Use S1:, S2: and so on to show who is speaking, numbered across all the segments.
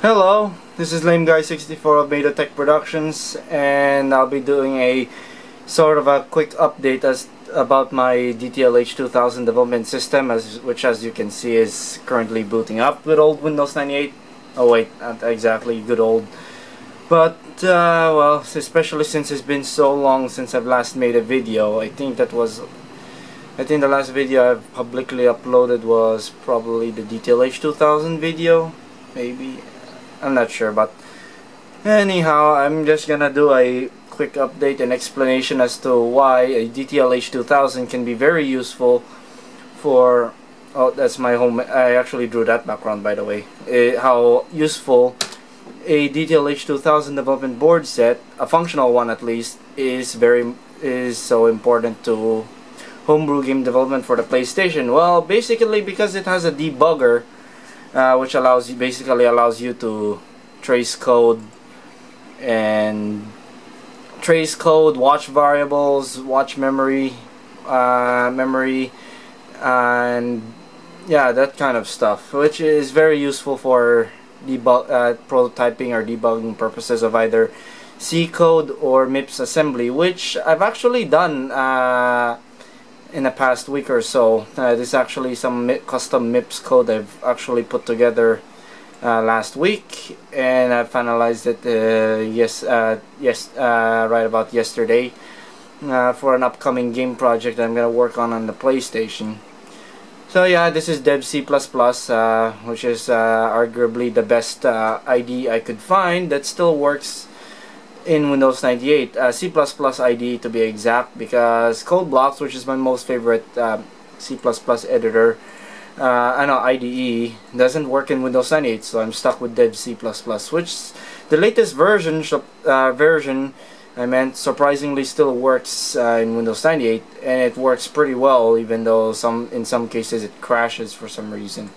S1: Hello, this is LameGuy64 of Beta Tech Productions, and I'll be doing a sort of a quick update about my DTL-H2000 development system, which as you can see is currently booting up with old Windows 98. Oh wait, not exactly good old, but well, especially since it's been so long since I've last made a video. I think the last video I've publicly uploaded was probably the DTL-H2000 video, maybe. I'm not sure, but anyhow, I'm just gonna do a quick update and explanation as to why a DTL-H2000 can be very useful for... oh, that's my home. I actually drew that background, by the way. How useful a DTL-H2000 development board set, a functional one at least, is so important to homebrew game development for the PlayStation. Well, basically because it has a debugger, which basically allows you to trace code, watch variables, watch memory, and yeah, that kind of stuff, which is very useful for prototyping or debugging purposes of either C code or MIPS Assembly, which I've actually done in the past week or so. This is actually some custom MIPS code I've actually put together last week, and I finalized it right about yesterday for an upcoming game project I'm gonna work on the PlayStation. So yeah, this is Dev C++, which is arguably the best IDE I could find that still works in Windows 98, C++ IDE to be exact, because CodeBlocks, which is my most favorite C++ editor, IDE, doesn't work in Windows 98, so I'm stuck with Dev C++, which the latest version surprisingly still works in Windows 98, and it works pretty well, even though in some cases it crashes for some reason.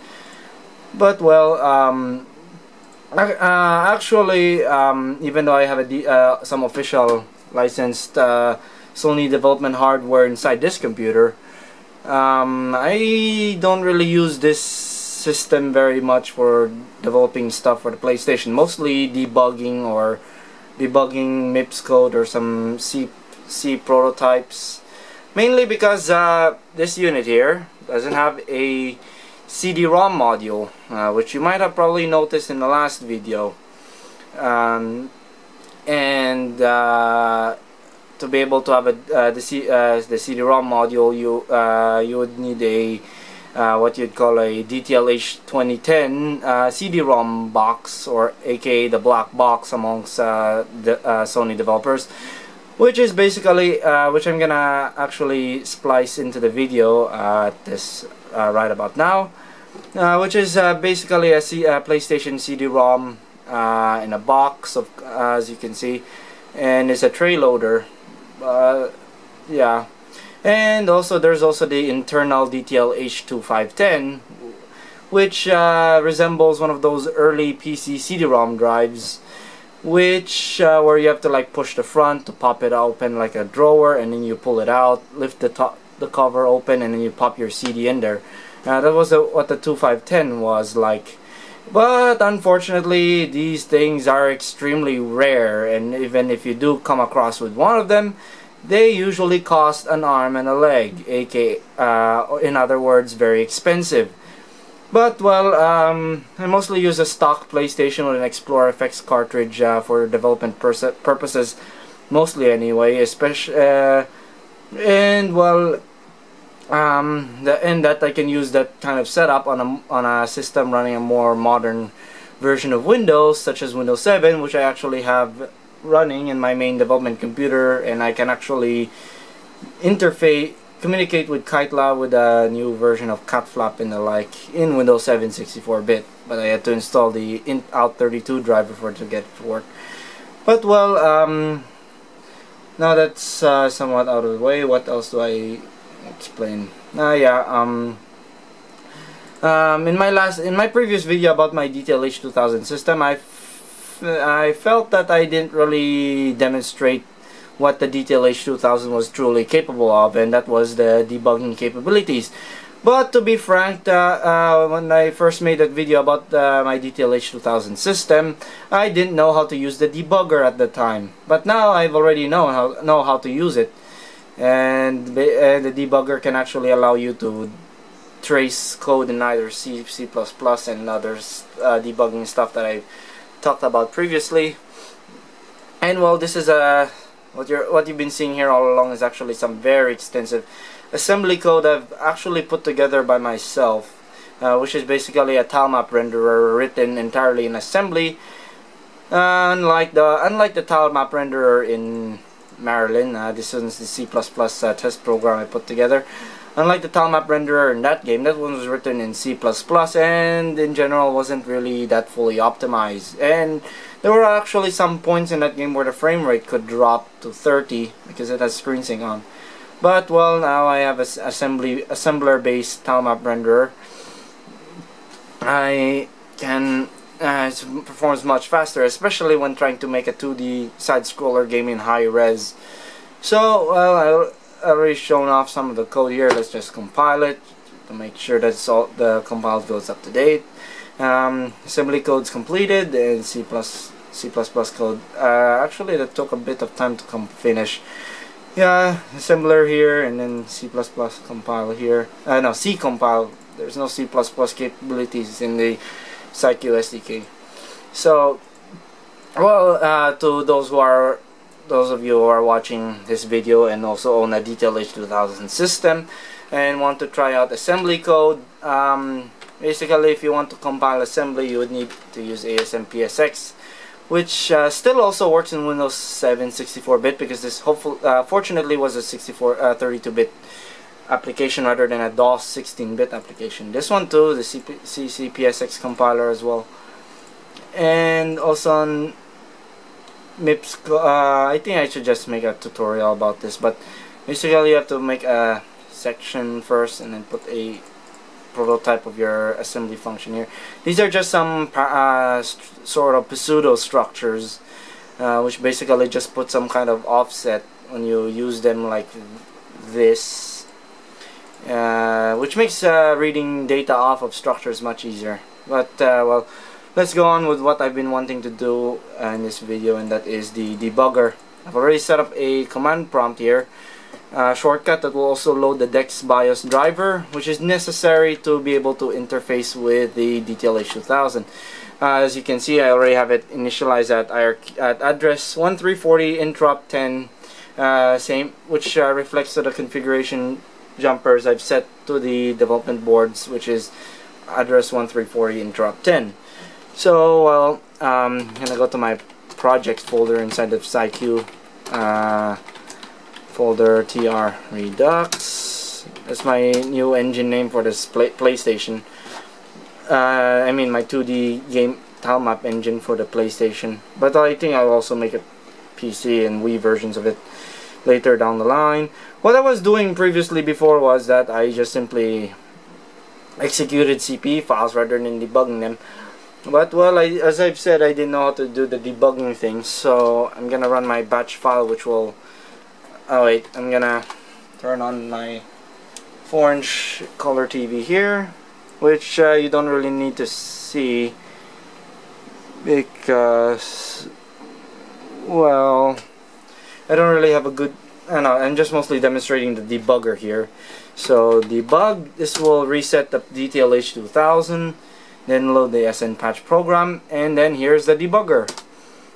S1: But well, actually, even though I have some official licensed Sony development hardware inside this computer, I don't really use this system very much for developing stuff for the PlayStation. Mostly debugging MIPS code or some C prototypes. Mainly because this unit here doesn't have a CD-ROM module, which you might have probably noticed in the last video, and to be able to have the CD-ROM module, you would need a what you'd call a DTL-H2010 CD-ROM box, or aka the black box amongst Sony developers, which is basically which I'm gonna actually splice into the video right about now, which is basically a PlayStation CD-ROM in a box of, as you can see, and it's a tray loader. Yeah, and also there's also the internal DTL-H2000, which resembles one of those early PC CD-ROM drives, which where you have to like push the front to pop it open like a drawer, and then you pull it out, lift the cover open, and then you pop your CD in there. That was what the 2510 was like. But unfortunately, these things are extremely rare, and even if you do come across with one of them, they usually cost an arm and a leg, aka in other words, very expensive. But well, I mostly use a stock PlayStation with an Explorer FX cartridge for development purposes, mostly anyway. Especially, and well, that I can use that kind of setup on a system running a more modern version of Windows, such as Windows 7, which I actually have running in my main development computer, and I can actually communicate with Kitela with a new version of Catflap and the like in Windows 7 64-bit, but I had to install the Out32 driver for it to get it to work. But well, now that's somewhat out of the way. What else do I explain? In my previous video about my DTL-H2000 system, I felt that I didn't really demonstrate what the DTL-H2000 was truly capable of, and that was the debugging capabilities. But to be frank, when I first made that video about my DTL-H2000 system, I didn't know how to use the debugger at the time. But now I've already know how to use it, and the debugger can actually allow you to trace code in either C, C++, and other debugging stuff that I've talked about previously. And well, this is what you've been seeing here all along is actually some very extensive assembly code I've actually put together by myself, which is basically a tilemap renderer written entirely in assembly. Unlike the tilemap renderer in Marilyn, this is the C++ test program I put together. Unlike the tilemap renderer in that game, that one was written in C++ and in general wasn't really that fully optimized. And there were actually some points in that game where the frame rate could drop to 30 because it has screen sync on. But well, now I have a assembler based tilemap renderer. I can it performs much faster, especially when trying to make a 2D side-scroller game in high res. So well, I already shown off some of the code here. Let's just compile it to make sure that the compile goes up to date. Assembly code's completed, and C++ code. Actually, that took a bit of time to finish. Yeah, assembler here, and then C++ compile here. No, C compile. There's no C++ capabilities in the PSYQ SDK. So, well, to those of you who are watching this video and also own a DTL-H2000 system and want to try out assembly code, basically if you want to compile assembly, you would need to use ASM-PSX, which still also works in Windows 7 64-bit, because this fortunately was a 32-bit application rather than a DOS 16-bit application. This one too, the PSX compiler as well, and also on MIPS. I think I should just make a tutorial about this, but basically you have to make a section first and then put a prototype of your assembly function here. These are just some sort of pseudo structures, which basically just put some kind of offset when you use them like this, which makes reading data off of structures much easier. But well, let's go on with what I've been wanting to do in this video, and that is the debugger. I've already set up a command prompt here, shortcut that will also load the DEX BIOS driver, which is necessary to be able to interface with the DTL-H2000. As you can see, I already have it initialized at address 1340 interrupt 10, same, which reflects to the configuration jumpers I've set to the development boards, which is address 1340 interrupt 10. So well, I'm gonna go to my projects folder inside the PSYQ folder, TR Redux. That's my new engine name for this PlayStation. I mean my 2D game tilemap engine for the PlayStation. But I think I'll also make a PC and Wii versions of it later down the line. What I was doing previously before was that I just simply executed CP files rather than debugging them. But well, as I've said, I didn't know how to do the debugging thing, so I'm gonna run my batch file, which will... Oh wait, I'm gonna turn on my 4-inch color TV here, which you don't really need to see because, well, I don't really have a good... I know, I'm just mostly demonstrating the debugger here. So debug, this will reset the DTL-H2000, then load the SN patch program, and then here's the debugger.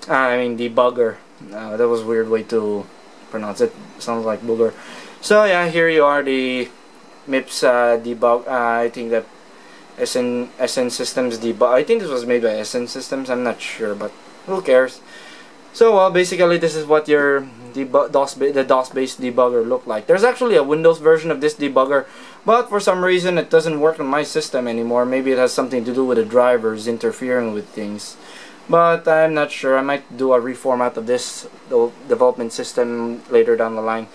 S1: Debugger. That was a weird way to pronounce it. Sounds like booger. So yeah, here you are, the MIPS debug. I think that SN Systems debug. I think this was made by SN Systems. I'm not sure, but who cares? So well, basically this is what your the DOS-based debugger look like. There's actually a Windows version of this debugger, but for some reason it doesn't work on my system anymore. Maybe it has something to do with the drivers interfering with things, but I'm not sure. I might do a reformat of this development system later down the line.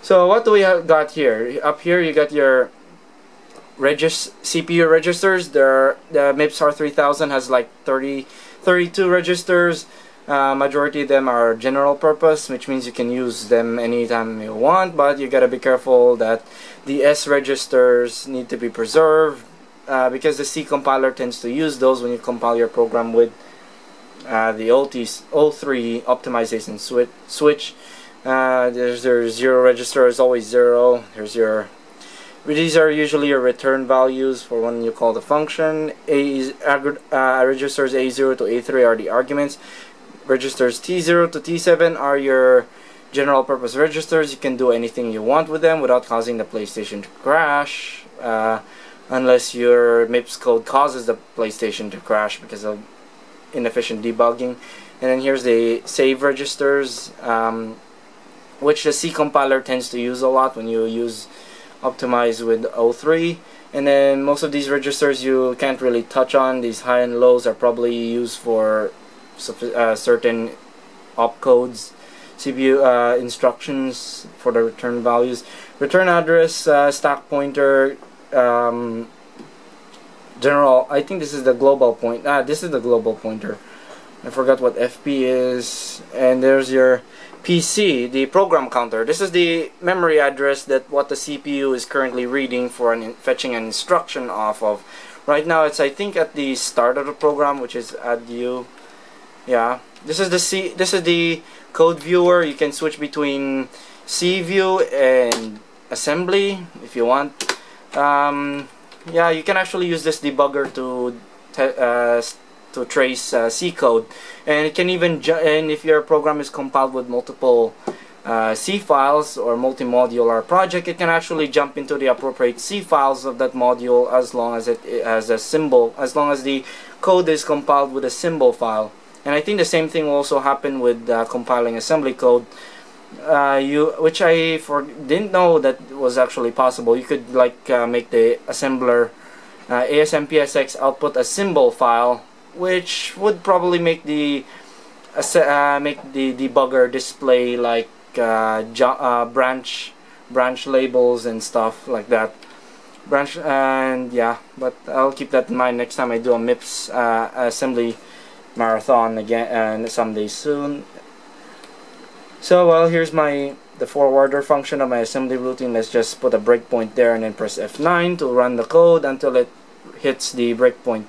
S1: So what do we got here? Up here you got your CPU registers. The MIPS R3000 has like 32 registers. Majority of them are general purpose, which means you can use them anytime you want, but you gotta be careful that the S registers need to be preserved, because the C compiler tends to use those when you compile your program with the O3 optimization switch. There's your 0 register is always 0. These are usually your return values for when you call the function. Registers A0 to A3 are the arguments. Registers T0 to T7 are your general purpose registers. You can do anything you want with them without causing the PlayStation to crash, unless your MIPS code causes the PlayStation to crash because of inefficient debugging. And then here's the save registers, which the C compiler tends to use a lot when you use optimize with O3. And then most of these registers you can't really touch on. These high and lows are probably used for certain opcodes, CPU instructions for the return values. Return address, stack pointer, general. I think this is the global point. This is the global pointer. I forgot what FP is. And there's your PC, the program counter. This is the memory address that what the CPU is currently reading for fetching an instruction off of. Right now it's, I think, at the start of the program, which is add u. Yeah, this is the code viewer. You can switch between C view and assembly if you want. Yeah, you can actually use this debugger to trace C code, and it can even and if your program is compiled with multiple C files or multi-modular project, it can actually jump into the appropriate C files of that module as long as it has a symbol, as long as the code is compiled with a symbol file. And I think the same thing will also happen with compiling assembly code, which I didn't know that was actually possible. You could like make the assembler ASMPSX output a symbol file, which would probably make the debugger display like branch labels and stuff like that. And yeah, but I'll keep that in mind next time I do a MIPS assembly marathon again someday soon. So well, here's the forwarder function of my assembly routine. Let's just put a breakpoint there and then press F9 to run the code until it hits the breakpoint.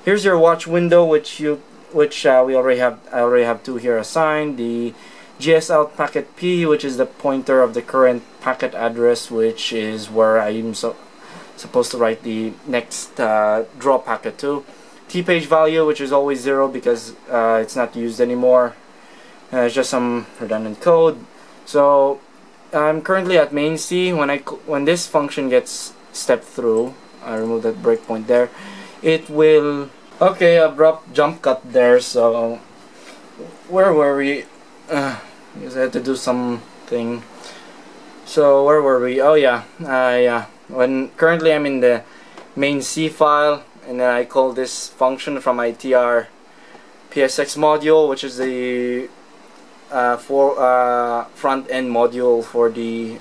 S1: Here's your watch window, which we already have. I already have two here assigned. The GSOut packet P, which is the pointer of the current packet address, which is where I am supposed to write the next draw packet to. T page value, which is always 0 because it's not used anymore. It's just some redundant code. So I'm currently at main C. When this function gets stepped through, I remove that breakpoint there. It will. Okay, abrupt jump cut there. So where were we? Because I had to do something. So where were we? Oh yeah, yeah. Currently I'm in the main C file, and then I call this function from my TR PSX module, which is the front end module for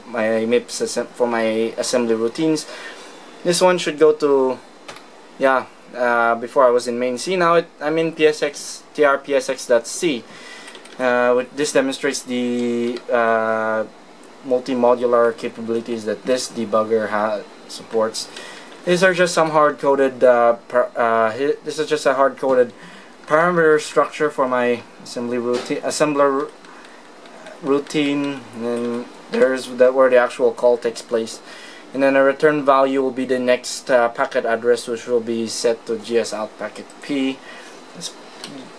S1: my MIPS for my assembly routines. This one should go to, yeah. Before I was in main C. Now I'm in PSX TR PSX.C. This demonstrates the multi-modular capabilities that this debugger supports. These are just some hard-coded. This is just a hard-coded parameter structure for my assembler routine, and then there's where the actual call takes place. And then a return value will be the next packet address, which will be set to GSOut packet P. Let's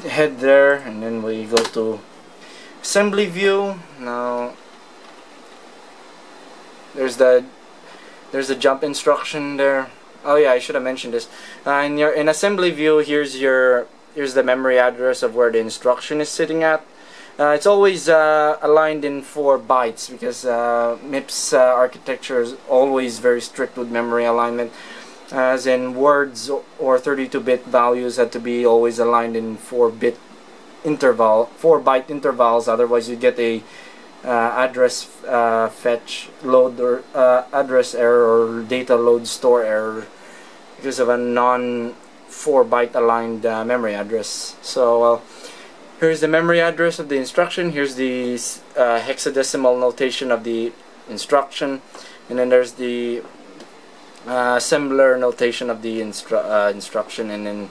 S1: head there, and then we go to assembly view. Now there's the jump instruction there. Oh yeah, I should have mentioned this. In assembly view, here's the memory address of where the instruction is sitting at. It's always aligned in 4 bytes because MIPS architecture is always very strict with memory alignment, as in words or 32-bit values had to be always aligned in 4-byte intervals, otherwise you get a address fetch load or address error or data load store error because of a non 4-byte aligned memory address. So Here's the memory address of the instruction. Here's the hexadecimal notation of the instruction, and then there's the assembler notation of the instruction, and then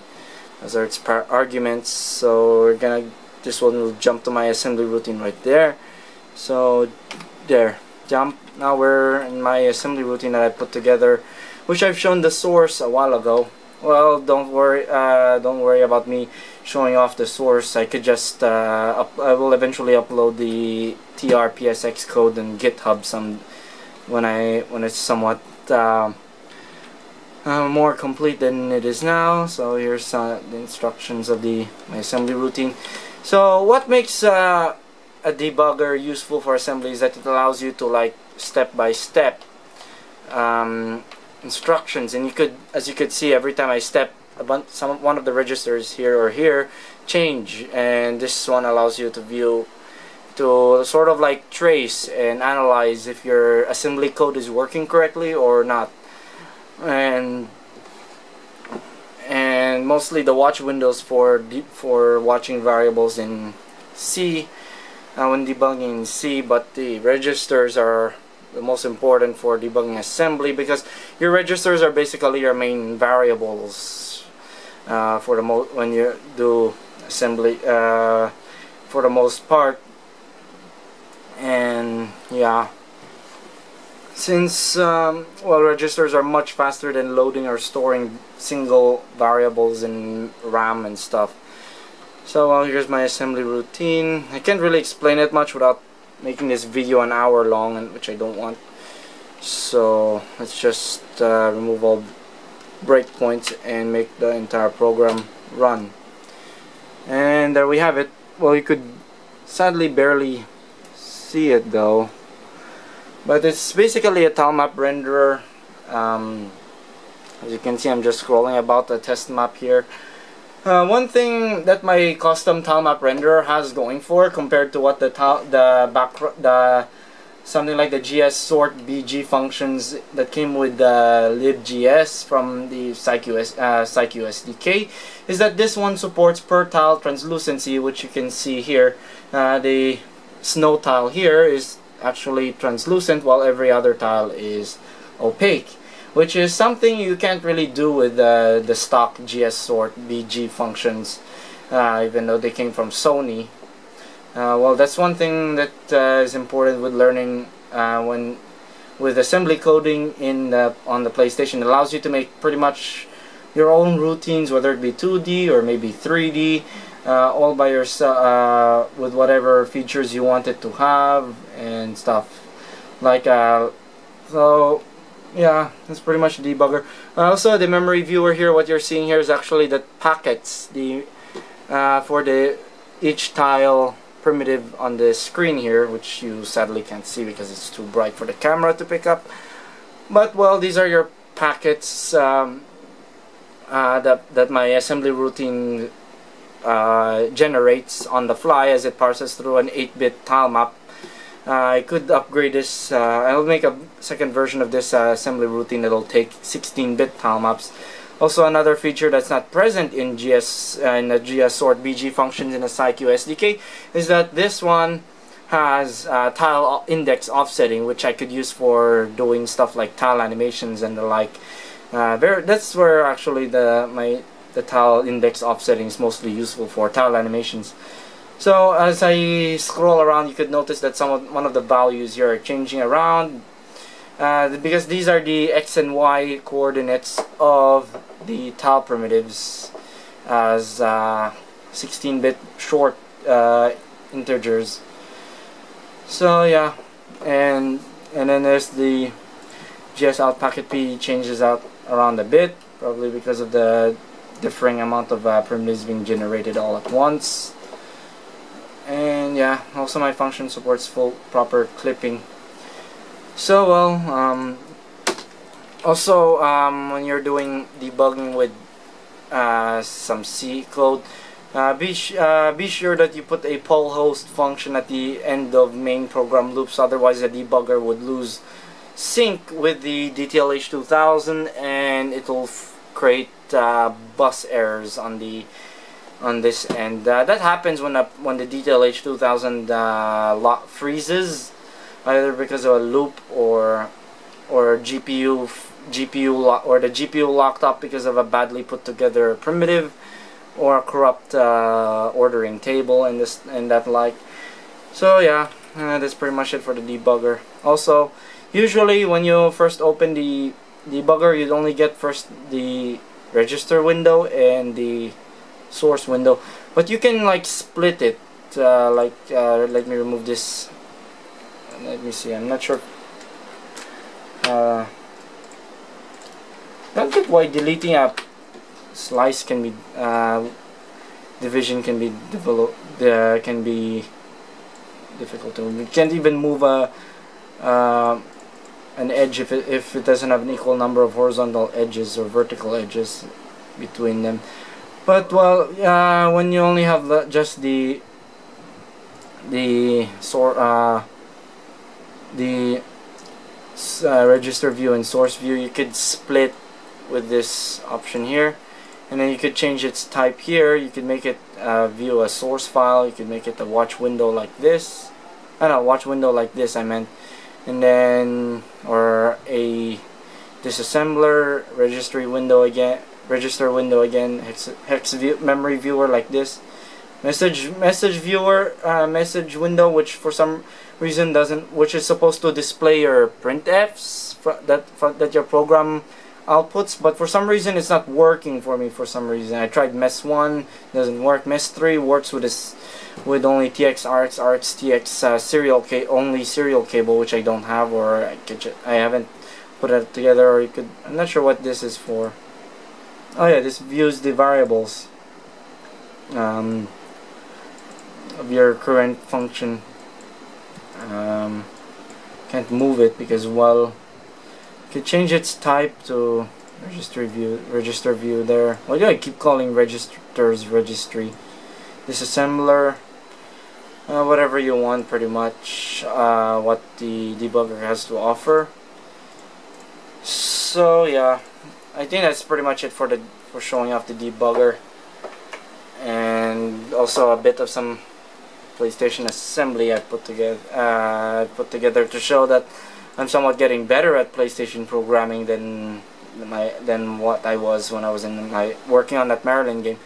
S1: those are its arguments. So we're gonna, this one will jump to my assembly routine right there. So there, jump. Now we're in my assembly routine that I put together, which I've shown the source a while ago. Well, don't worry about me showing off the source. I could just I will eventually upload the TR-PSX code in GitHub when it's somewhat more complete than it is now. So here's the instructions of my assembly routine. So what makes a debugger useful for assembly is that it allows you to, like, step-by-step instructions, and as you could see, every time I step, one of the registers here or here change, and this one allows you to view, to sort of like trace and analyze if your assembly code is working correctly or not. And mostly the watch windows for watching variables in C when debugging in C, but the registers are the most important for debugging assembly, because your registers are basically your main variables for when you do assembly for the most part. And yeah, since well, registers are much faster than loading or storing single variables in RAM and stuff. So here's my assembly routine. I can't really explain it much without making this video an hour long, and which I don't want. So let's just remove all breakpoints and make the entire program run. And there we have it. Well, you could sadly barely see it though, but it's basically a tile map renderer. As you can see, I'm just scrolling about the test map here. One thing that my custom tile map renderer has going for, compared to what something like the GS sort BG functions that came with libgs from the PSYCU SDK, is that this one supports per tile translucency, which you can see here. The snow tile here is actually translucent, while every other tile is opaque, which is something you can't really do with the stock GS sort BG functions, even though they came from Sony. Well, that's one thing that is important with learning with assembly coding on the PlayStation. It allows you to make pretty much your own routines, whether it be 2D or maybe 3D, all by yourself, with whatever features you want it to have and stuff. Like so yeah, that's pretty much the debugger. Also, the memory viewer here, what you're seeing here is actually the packets, for each tile primitive on the screen here, which you sadly can't see because it's too bright for the camera to pick up. But well, these are your packets that my assembly routine generates on the fly as it parses through an 8-bit tile map. I could upgrade this. I'll make a second version of this assembly routine that'll take 16-bit tile maps. Also, another feature that's not present in the GS sort BG functions in the PSYCU SDK is that this one has tile index offsetting, which I could use for doing stuff like tile animations and the like. That's where actually the tile index offsetting is mostly useful for, tile animations. So as I scroll around, you could notice that one of the values here are changing around, because these are the X and Y coordinates of the tile primitives as 16-bit short integers. So yeah, and then there's the GS out packet P changes out around a bit, probably because of the differing amount of primitives being generated all at once. And yeah, also my function supports proper clipping. So well, also when you're doing debugging with some C code, be sure that you put a poll host function at the end of main program loops, otherwise the debugger would lose sync with the DTL-H2000 and it will create bus errors on the on this end. That happens when the DTL-H2000 lock freezes, either because of a loop or or the GPU locked up because of a badly put together primitive or a corrupt ordering table and that like. So yeah, that's pretty much it for the debugger. Also, usually when you first open the debugger, you'd only get first the register window and the source window, but you can like split it. Let me remove this. Let me see. I'm not sure. I don't get why deleting a slice can be division can be can be difficult. You can't even move an edge if it doesn't have an equal number of horizontal edges or vertical edges between them. But well, when you only have just the register view and source view, you could split with this option here, and then you could change its type here. You could make it view a source file. You could make it a watch window like this. Watch window like this I meant, and then or a disassembler register window again, hex view, memory viewer like this, message viewer, message window, which for some reason doesn't, which is supposed to display your printfs that your program outputs, but for some reason it's not working for me. For some reason I tried MES1, doesn't work. MES3 works with only TX, RX, TX only serial cable, which I don't have, or I haven't put it together. Or you could, I'm not sure what this is for. Oh yeah, this views the variables of your current function. Can't move it because, well, you could change its type to register view there. Why do I keep calling registers registry? Disassembler, whatever you want, pretty much what the debugger has to offer. So yeah, I think that's pretty much it for showing off the debugger, and also a bit of some PlayStation assembly I put together to show that I'm somewhat getting better at PlayStation programming than what I was when I was working on that Maryland game.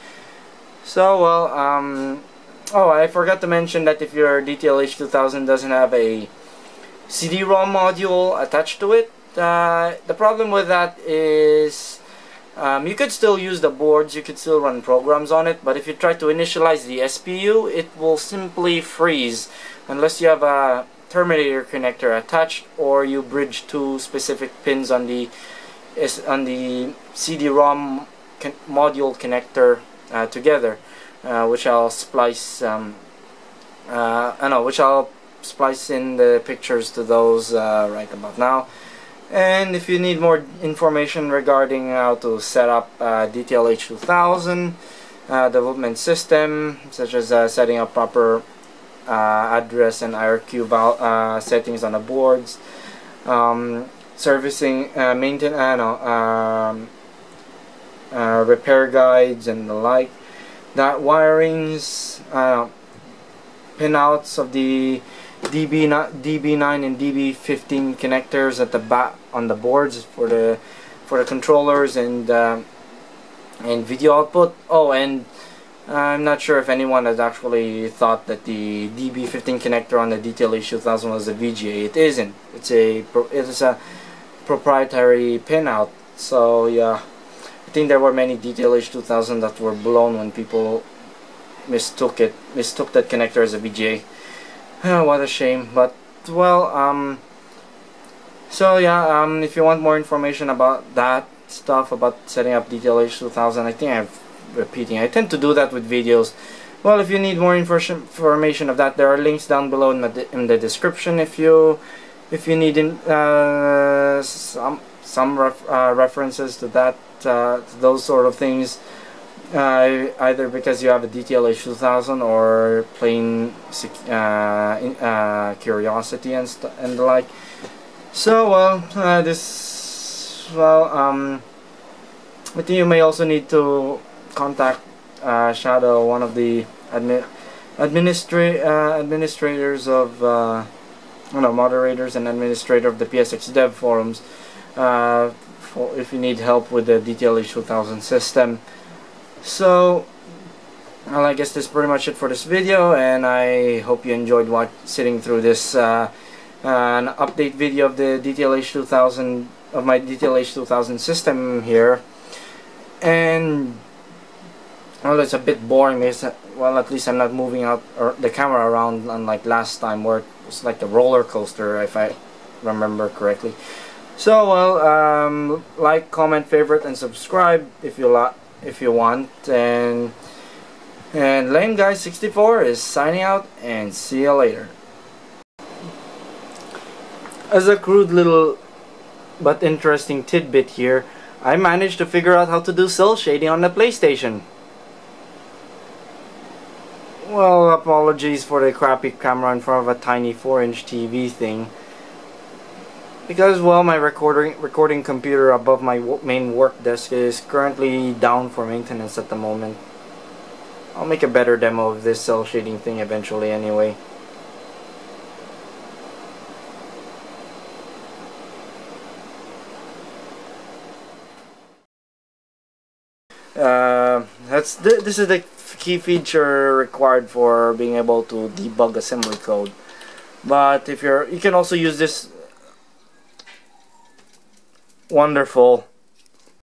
S1: So well, oh, I forgot to mention that if your DTL-H2000 doesn't have a CD-ROM module attached to it, the problem with that is you could still use the boards, you could still run programs on it, but if you try to initialize the SPU, it will simply freeze unless you have a terminator connector attached, or you bridge two specific pins on the CD-ROM module connector together, which I'll splice. Which I'll splice in the pictures to those right about now. And if you need more information regarding how to set up DTL-H2000 development system, such as setting up proper address and IRQ settings on the boards, servicing, maintenance, repair guides and the like, that wirings, pinouts of the DB9 and DB15 connectors at the back on the boards for the controllers and video output. Oh, and I'm not sure if anyone has actually thought that the DB15 connector on the DTL-H2000 was a VGA. It isn't. It is a proprietary pinout. So yeah, I think there were many DTL-H2000 that were blown when people mistook that connector as a VGA. What a shame. But well, so yeah, if you want more information about that stuff, about setting up DTL-H2000, I think I'm repeating. I tend to do that with videos. Well, if you need more information of that, there are links down below in the description. If you need some references to that, to those sort of things, either because you have a DTL-H2000 or plain curiosity and the like. So well, I think you may also need to contact Shadow, one of the administrators of moderators and administrator of the PSXDEV forums, for if you need help with the DTL-H2000 system. So, well, I guess that's pretty much it for this video, and I hope you enjoyed sitting through this an update video of the DTL-H2000, of my DTL-H2000 system here. And well, it's a bit boring because, well, at least I'm not moving out the camera around, unlike last time where it was like a roller coaster, if I remember correctly. So, well, like, comment, favorite, and subscribe if you want. And Lame Guy 64 is signing out, and see you later. As a crude little but interesting tidbit here, I managed to figure out how to do cell shading on the PlayStation. Well, apologies for the crappy camera in front of a tiny 4-inch TV thing. Because, well, my recording computer above my main work desk is currently down for maintenance at the moment. I'll make a better demo of this cell shading thing eventually anyway. This is the key feature required for being able to debug assembly code. But if you can also use this wonderful